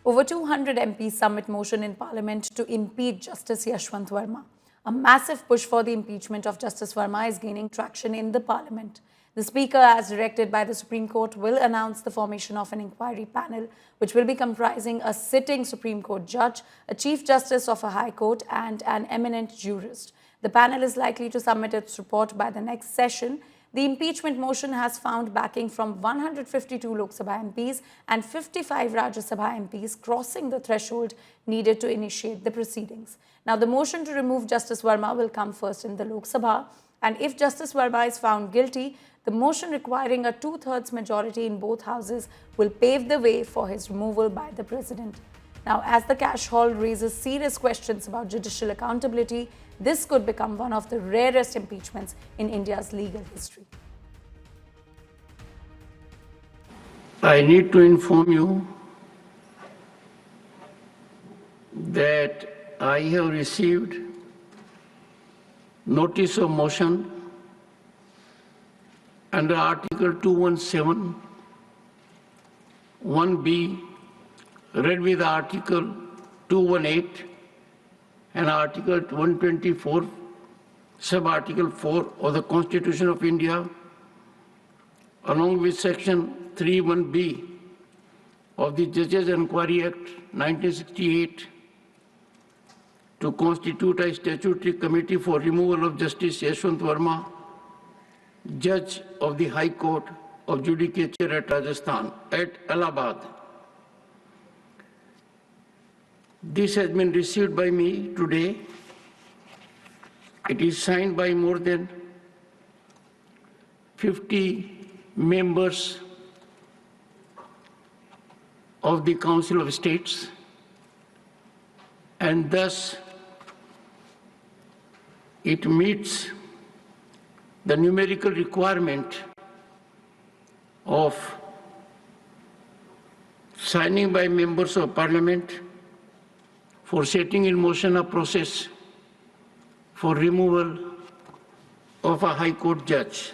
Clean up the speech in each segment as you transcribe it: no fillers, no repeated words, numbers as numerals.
Over 200 MPs submit motion in Parliament to impeach Justice Yashwant Verma. A massive push for the impeachment of Justice Verma is gaining traction in the Parliament. The Speaker, as directed by the Supreme Court, will announce the formation of an inquiry panel, which will be comprising a sitting Supreme Court judge, a Chief Justice of a High Court, and an eminent jurist. The panel is likely to submit its report by the next session. The impeachment motion has found backing from 152 Lok Sabha MPs and 55 Rajya Sabha MPs, crossing the threshold needed to initiate the proceedings. Now, the motion to remove Justice Verma will come first in the Lok Sabha, and if Justice Verma is found guilty, the motion requiring a two-thirds majority in both houses will pave the way for his removal by the President. Now, as the cash haul raises serious questions about judicial accountability, this could become one of the rarest impeachments in India's legal history. I need to inform you that I have received notice of motion under Article 217, 1B, read with Article 218 and Article 124, Sub-Article 4 of the Constitution of India, along with Section 31B of the Judges Enquiry Act 1968, to constitute a statutory committee for removal of Justice Yashwant Verma, Judge of the High Court of Judicature at Rajasthan, at Allahabad. This has been received by me today. It is signed by more than 50 members of the Council of States, and thus it meets the numerical requirement of signing by members of Parliament for setting in motion a process for removal of a High Court judge.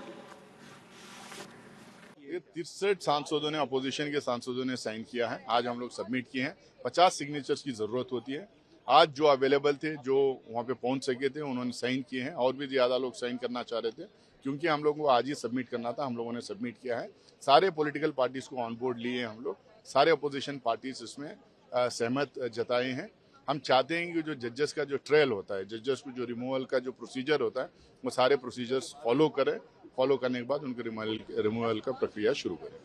63 सांसदों ने, opposition के सांसदों ने sign किया है। आज हम लोग सबमिट किए हैं। 50 सिग्नेचर्स की जरूरत होती है। आज जो अवेलेबल थे, जो वहां पे पहुंच सके थे, उन्होंने साइन किए हैं। और भी ज्यादा लोग साइन करना चाह रहे थे, क्योंकि हम लोगों को आज ही सबमिट करना था। हम लोगों ने सबमिट किया है। सारे पॉलिटिकल पार्टीज को ऑन बोर्ड लिए हैं हम लोग। सारे अपोजिशन पार्टीज इसमें सहमत जताए हैं। हम चाहते हैं कि जो जजेस का जो ट्रायल होता है, जजेस को जो रिमूवल का जो प्रोसीजर होता है, वो सारे प्रोसीजर्स फॉलो करें। फॉलो करने के बाद उनके रिमूवल का प्रक्रिया शुरू करें।